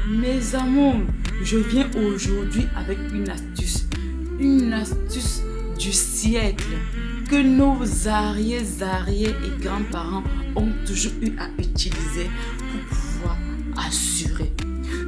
Mes amours, je viens aujourd'hui avec une astuce du siècle que nos arrière et grands-parents ont toujours eu à utiliser pour pouvoir assurer.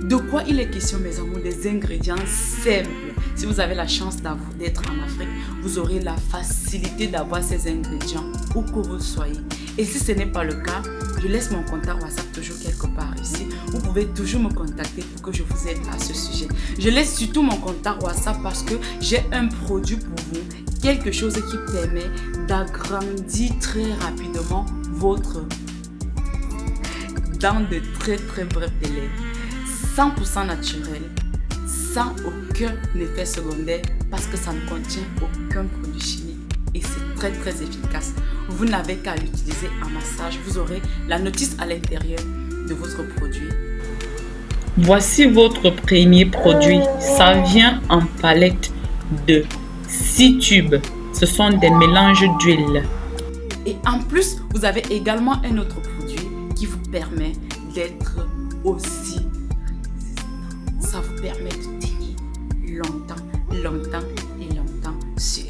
De quoi il est question, mes amours? Des ingrédients simples. Si vous avez la chance d'être en Afrique, vous aurez la facilité d'avoir ces ingrédients où que vous soyez. Et si ce n'est pas le cas, je laisse mon contact WhatsApp toujours quelque part ici. Vous pouvez toujours me contacter pour que je vous aide à ce sujet. Je laisse surtout mon contact WhatsApp parce que j'ai un produit pour vous. Quelque chose qui permet d'agrandir très rapidement votre dans de très brefs délais. 100% naturel, sans aucun effet secondaire parce que ça ne contient aucun produit chimique et c'est très efficace. Vous n'avez qu'à l'utiliser en massage. Vous aurez la notice à l'intérieur de votre produit. Voici votre premier produit. Ça vient en palette de 6 tubes. Ce sont des mélanges d'huile. Et en plus, vous avez également un autre produit qui vous permet d'être aussi résistant. Ça vous permet de tenir longtemps sur.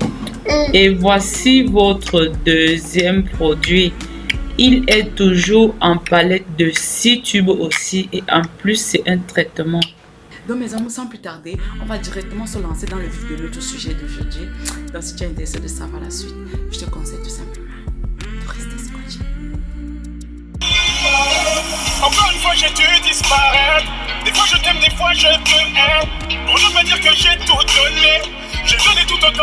Et voici votre deuxième produit. Il est toujours en palette de 6 tubes aussi et en plus c'est un traitement. Donc mes amours, sans plus tarder, on va directement se lancer dans le vif de notre sujet d'aujourd'hui. Donc si tu es intéressé de savoir la suite, je te conseille tout simplement de rester scotché. Encore une fois j'ai dû disparaître. Des fois je t'aime, des fois je te hais. Bon, je peux dire que j'ai tout donné. J'ai donné tout autant.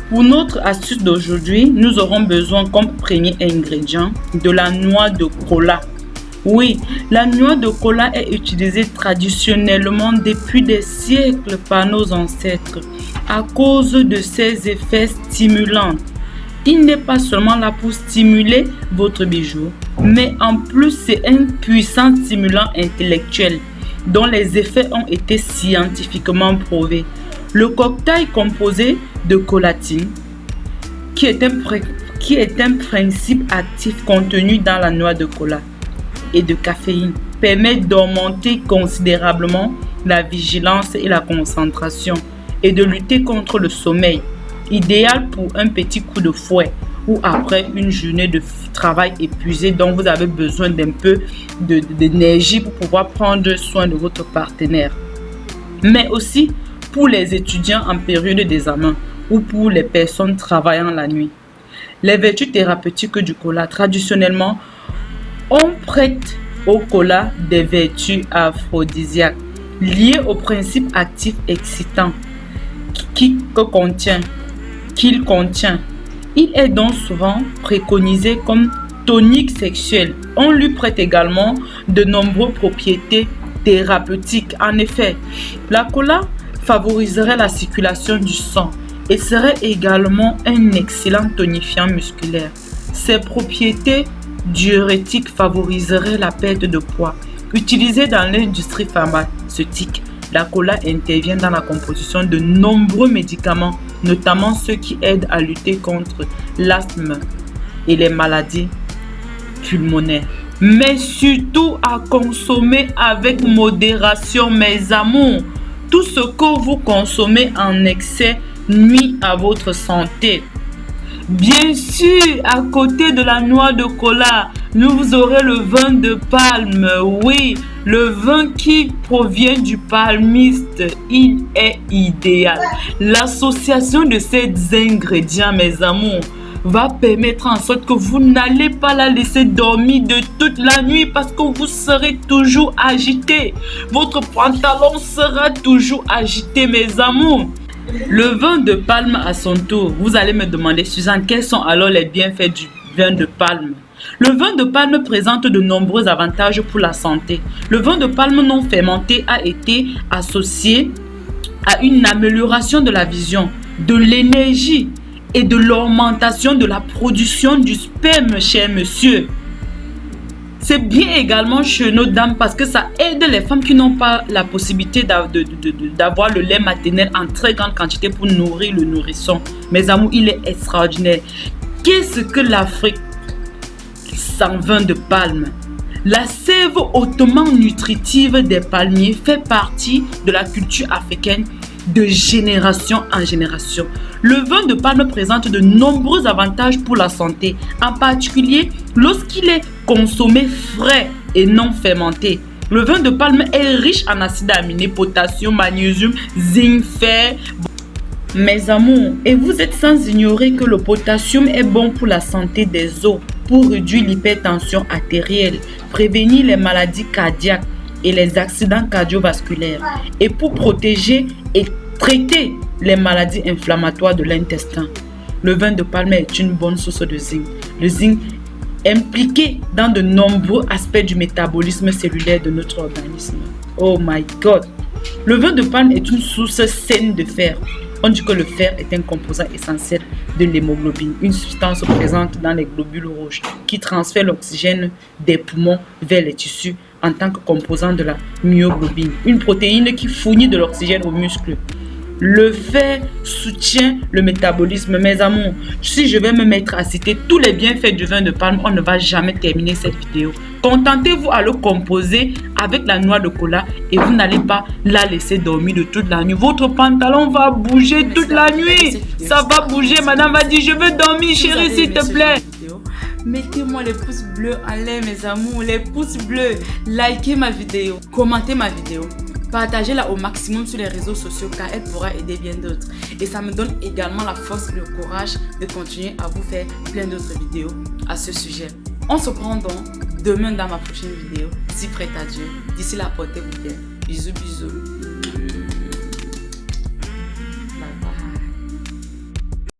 Pour notre astuce d'aujourd'hui, nous aurons besoin comme premier ingrédient de la noix de cola. Oui, la noix de cola est utilisée traditionnellement depuis des siècles par nos ancêtres à cause de ses effets stimulants. Il n'est pas seulement là pour stimuler votre bijou, mais en plus c'est un puissant stimulant intellectuel dont les effets ont été scientifiquement prouvés. Le cocktail composé de colatine, qui est un principe actif contenu dans la noix de cola, et de caféine, permet d'augmenter considérablement la vigilance et la concentration et de lutter contre le sommeil, idéal pour un petit coup de fouet ou après une journée de travail épuisée dont vous avez besoin d'un peu d'énergie pour pouvoir prendre soin de votre partenaire. Mais aussi pour les étudiants en période d'examen ou pour les personnes travaillant la nuit. Les vertus thérapeutiques du cola, traditionnellement, on prête au cola des vertus aphrodisiaques liées au principe actif excitant qu'il contient. Il est donc souvent préconisé comme tonique sexuel. On lui prête également de nombreuses propriétés thérapeutiques. En effet, la cola favoriserait la circulation du sang et serait également un excellent tonifiant musculaire. Ses propriétés diurétiques favoriseraient la perte de poids. Utilisée dans l'industrie pharmaceutique, la cola intervient dans la composition de nombreux médicaments, notamment ceux qui aident à lutter contre l'asthme et les maladies pulmonaires. Mais surtout à consommer avec modération, mes amours. Tout ce que vous consommez en excès nuit à votre santé. Bien sûr, à côté de la noix de cola, vous aurez le vin de palme. Oui, le vin qui provient du palmiste, il est idéal. L'association de ces ingrédients, mes amours, va permettre en sorte que vous n'allez pas la laisser dormir de toute la nuit parce que vous serez toujours agité. Votre pantalon sera toujours agité, mes amours. Le vin de palme à son tour, vous allez me demander, Suzanne, quels sont alors les bienfaits du vin de palme? Le vin de palme présente de nombreux avantages pour la santé. Le vin de palme non fermenté a été associé à une amélioration de la vision, de l'énergie et de l'augmentation de la production du sperme chez monsieur. C'est bien également chez nos dames parce que ça aide les femmes qui n'ont pas la possibilité d'avoir le lait maternel en très grande quantité pour nourrir le nourrisson. Mes amours, il est extraordinaire. Qu'est-ce que l'Afrique sans vin de palme? La sève hautement nutritive des palmiers fait partie de la culture africaine de génération en génération. Le vin de palme présente de nombreux avantages pour la santé, en particulier lorsqu'il est consommé frais et non fermenté. Le vin de palme est riche en acides aminés, potassium, magnésium, zinc, fer. Mes amours, et vous êtes sans ignorer que le potassium est bon pour la santé des os, pour réduire l'hypertension artérielle, prévenir les maladies cardiaques et les accidents cardiovasculaires, et pour protéger et traiter les maladies inflammatoires de l'intestin. Le vin de palme est une bonne source de zinc. Le zinc est impliqué dans de nombreux aspects du métabolisme cellulaire de notre organisme. Oh my God! Le vin de palme est une source saine de fer. On dit que le fer est un composant essentiel de l'hémoglobine, une substance présente dans les globules rouges qui transfère l'oxygène des poumons vers les tissus en tant que composant de la myoglobine, une protéine qui fournit de l'oxygène aux muscles. Le fer soutient le métabolisme. Mes amours, si je vais me mettre à citer tous les bienfaits du vin de palme, on ne va jamais terminer cette vidéo. Contentez-vous à le composer avec la noix de cola et vous n'allez pas la laisser dormir de toute la nuit. Votre pantalon va bouger toute la nuit. Ça va bouger. Madame va dire, je veux dormir, chérie, s'il te plaît. Mettez-moi les pouces bleus en l'air, mes amours, les pouces bleus. Likez ma vidéo, commentez ma vidéo. Partagez-la au maximum sur les réseaux sociaux car elle pourra aider bien d'autres. Et ça me donne également la force et le courage de continuer à vous faire plein d'autres vidéos à ce sujet. On se prend donc demain dans ma prochaine vidéo. Si prête à Dieu. D'ici là, portez-vous bien. Bisous, bisous.